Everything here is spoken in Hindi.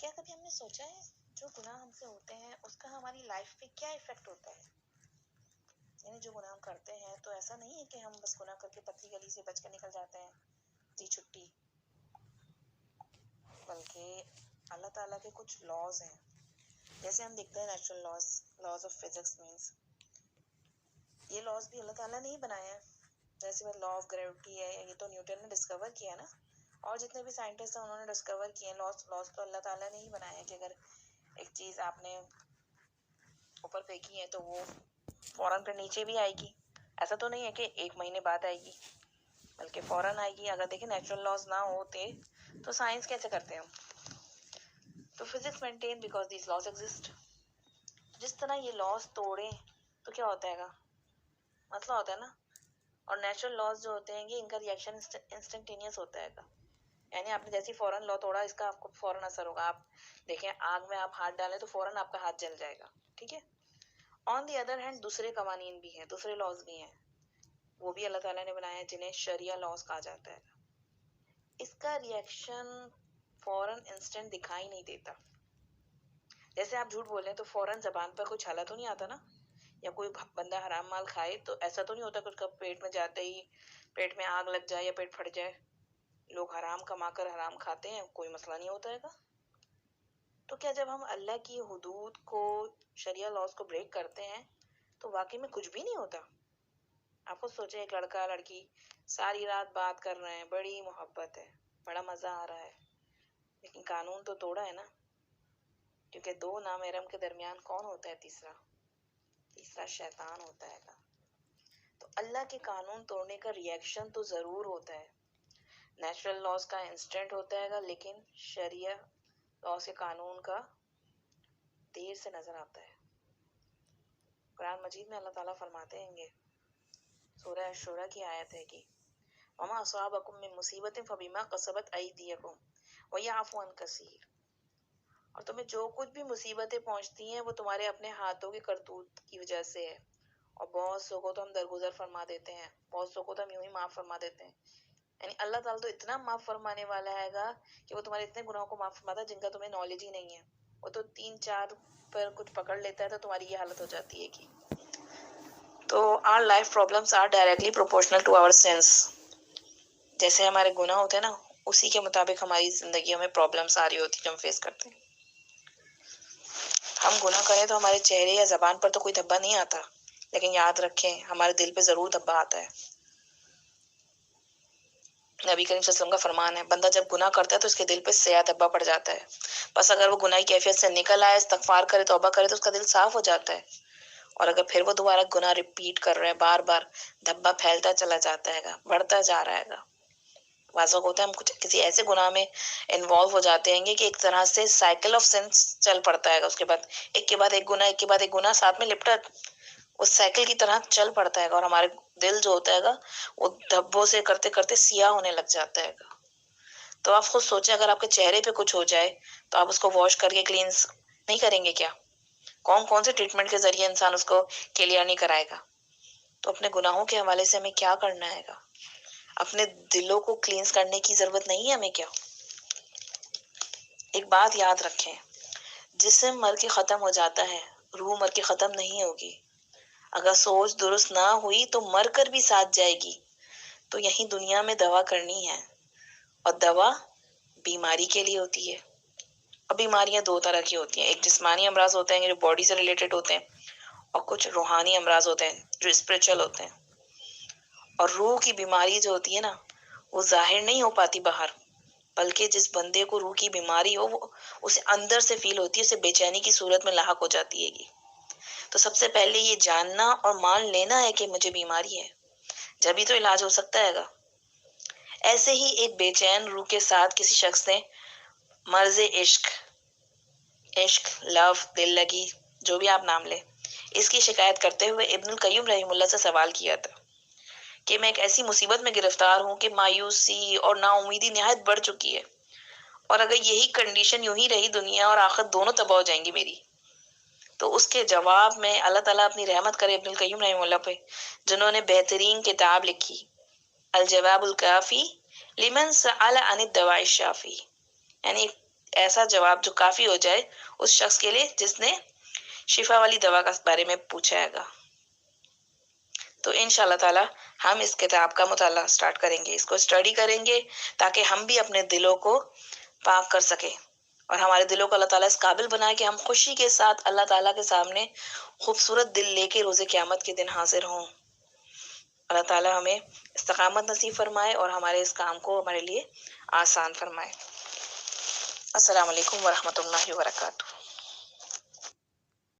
क्या कभी हमने सोचा है जो गुनाह हमसे होते हैं उसका हमारी लाइफ पे क्या इफेक्ट होता है? यानी जो गुनाह हम करते हैं तो ऐसा नहीं है कि हम बस गुनाह करके पतली गली से बच कर निकल जाते हैं, जी छुट्टी, बल्कि अल्लाह ताला के कुछ लॉज हैं। जैसे हम देखते हैं natural laws, laws of physics means ये लॉज भी अल्लाह ताला ने ही बनाए हैं। जैसे लॉ ऑफ ग्रेविटी है, ये तो न्यूटन ने डिस्कवर किया ना, और जितने भी साइंटिस्ट हैं उन्होंने डिस्कवर किए लॉज। लॉज तो अल्लाह ताला ने ही बनाए हैं कि अगर एक चीज आपने ऊपर फेंकी है तो वो फौरन फिर नीचे भी आएगी। ऐसा तो नहीं है कि 1 महीने बाद आएगी, बल्कि फौरन आएगी। अगर देखें नेचुरल लॉज ना होते तो साइंस कैसे करते हैं? तो physics maintain because this laws exist. जिस तरह ये लॉज तोड़े तो क्या होता है, मसला होता है ना। और नेचुरल लॉज जो होते हैं ये इनका रिएक्शन इंस्टेंटेनियस होता है। यानी आपने जैसे फौरन लॉ तोड़ा, इसका आपको फौरन असर होगा। आप देखें आग में आप हाथ डालें तो फौरन आपका हाथ जल जाएगा, ठीक है। ऑन दी अदर हैंड दूसरे कवानीन भी हैं, दूसरे लॉज भी हैं, वो भी अल्लाह ताला ने बनाया है, जिन्हें शरिया लॉज कहा जाता है। इसका रिएक्शन फौरन इंस्टेंट दिखाई नहीं देता। जैसे आप झूठ बोल रहे हैं तो फौरन जबान पर कुछ हाला तो नहीं आता ना। या कोई बंदा हराम माल खाए तो ऐसा तो नहीं होता कि उसका पेट में जाते ही पेट में आग लग जाए या पेट फट जाए। लोग हराम कमाकर हराम खाते हैं, कोई मसला नहीं होता है। तो क्या जब हम अल्लाह की हुदूद को, शरिया लॉज को ब्रेक करते हैं तो वाकई में कुछ भी नहीं होता? आप खुद सोचे, एक लड़का लड़की सारी रात बात कर रहे हैं, बड़ी मोहब्बत है, बड़ा मजा आ रहा है, लेकिन कानून तो तोड़ा है ना। क्योंकि दो नामहरम के दरमियान कौन होता है? तीसरा तीसरा शैतान होता है। तो अल्लाह के कानून तोड़ने का रिएक्शन तो जरूर होता है। नेचुरल लॉज का इंस्टेंट होता है, लेकिन शरिया लॉज के कानून का देर से नजर आता है। कुरान मजीद में अल्लाह ताला फरमाते हैं, सूरह अश-शूरा की आयत है कि वमा असाबकुम मिन मुसीबतिन फबिमा कसबत अयदीकुम व याफू अन कसीर। और तुम्हें जो कुछ भी मुसीबतें पहुंचती हैं वो तुम्हारे अपने हाथों के करतूत की वजह से है। और बहुत सौ को तो हम दरगुजर फरमा देते हैं, बहुत सौ को तो हम यूं ही माफ फरमा देते हैं। यानी अल्लाह ताला तो इतना माफ फरमाने वाला हैगा कि वो तुम्हारे इतने गुनाहों को माफ फरमाता है जिनका तुम्हें नॉलेज ही नहीं है। वो तो 3-4 पर कुछ पकड़ लेता है तो तुम्हारी ये हालत हो जाती है कि तो our life problems are directly proportional to our sins. जैसे हमारे गुनाह होते हैं ना, उसी के मुताबिक हमारी जिंदगियों में प्रॉब्लम्स आ रही होती जो हम फेस करते हैं। हम गुनाह करें तो हमारे चेहरे या जबान पर तो कोई धब्बा नहीं आता, लेकिन याद रखें हमारे दिल पे जरूर धब्बा आता है। नबी करीम सल्लल्लाहु अलैहि वसल्लम का फरमान है, बंदा जब गुनाह करता है तो उसके दिल पे स्याह धब्बा पड़ जाता है। बस अगर वो गुनाह की कैफियत से निकल आए, इस्तगफार करे, तौबा करे तो उसका दिल साफ हो जाता है। और अगर फिर वो दोबारा गुनाह रिपीट कर रहे हैं, बार बार धब्बा फैलता चला जाता है, बढ़ता जा रहा है। वाज़ा होता है हम कुछ किसी ऐसे गुनाह में इन्वॉल्व हो जाते हैं कि एक तरह से साइकिल ऑफ सिंस चल पड़ता है। उसके बाद एक के बाद एक गुनाह, एक के बाद एक गुनाह साथ में लिपटा उस साइकिल की तरह चल पड़ता है। और हमारे दिल जो होता है वो धब्बों से करते करते सियाह होने लग जाता है। तो आप खुद सोचें, अगर आपके चेहरे पे कुछ हो जाए तो आप उसको वॉश करके क्लींस नहीं करेंगे क्या? कौन कौन से ट्रीटमेंट के जरिए इंसान उसको क्लियर नहीं कराएगा? तो अपने गुनाहों के हवाले से हमें क्या करना है? अपने दिलों को क्लींस करने की जरूरत नहीं है हमें क्या? एक बात याद रखें, जिस्म मर के खत्म हो जाता है, रूह मर के खत्म नहीं होगी। अगर सोच दुरुस्त ना हुई तो मर कर भी साथ जाएगी। तो यही दुनिया में दवा करनी है, और दवा बीमारी के लिए होती है। और बीमारियां दो तरह की होती हैं, एक जिस्मानी अमराज होते हैं जो बॉडी से रिलेटेड होते हैं, और कुछ रूहानी अमराज होते हैं जो स्पिरिचुअल होते हैं। और रूह की बीमारी जो होती है ना, वो जाहिर नहीं हो पाती बाहर, बल्कि जिस बंदे को रूह की बीमारी हो वो उसे अंदर से फील होती है, उसे बेचैनी की सूरत में लाहक हो जाती है। तो सबसे पहले ये जानना और मान लेना है कि मुझे बीमारी है, जब ही तो इलाज हो सकता है। ऐसे ही एक बेचैन रूह के साथ किसी शख्स ने मर्ज इश्क, इश्क, लव, दिल लगी, जो भी आप नाम ले, इसकी शिकायत करते हुए इब्नुल कय्युम रहमतुल्लाह से सवाल किया था कि मैं एक ऐसी मुसीबत में गिरफ्तार हूँ कि मायूसी और नाउमीदी निहायत बढ़ चुकी है, और अगर यही कंडीशन यूं ही रही, दुनिया और आखिरत दोनों तबाह हो जाएंगी मेरी। तो उसके जवाब में अल्लाह ताला अपनी रहमत करे इब्नुल कय्युम रहमतुल्लाह पे, जिन्होंने बेहतरीन किताब लिखी अल जवाबुल काफी लिमन सअल अन दवाई शाफी, यानी ऐसा जवाब जो काफ़ी हो जाए उस शख्स के लिए जिसने शिफा वाली दवा का बारे में पूछा हैगा। तो इंशाल्लाह ताला हम इस किताब का मुताला स्टार्ट करेंगे, इसको स्टडी करेंगे ताकि हम भी अपने दिलों को पाक कर सकें और हमारे दिलों को अल्लाह ताला इस काबिल बनाए कि हम खुशी के साथ अल्लाह ताला के सामने खूबसूरत दिल लेके रोज़े क़यामत के दिन हाजिर हों। अल्लाह ताला हमें इस्तिक़ामत नसीब फरमाए और हमारे इस काम को हमारे लिए आसान फरमाए। अस्सलाम वालेकुम व रहमतुल्लाहि व बरकातहू।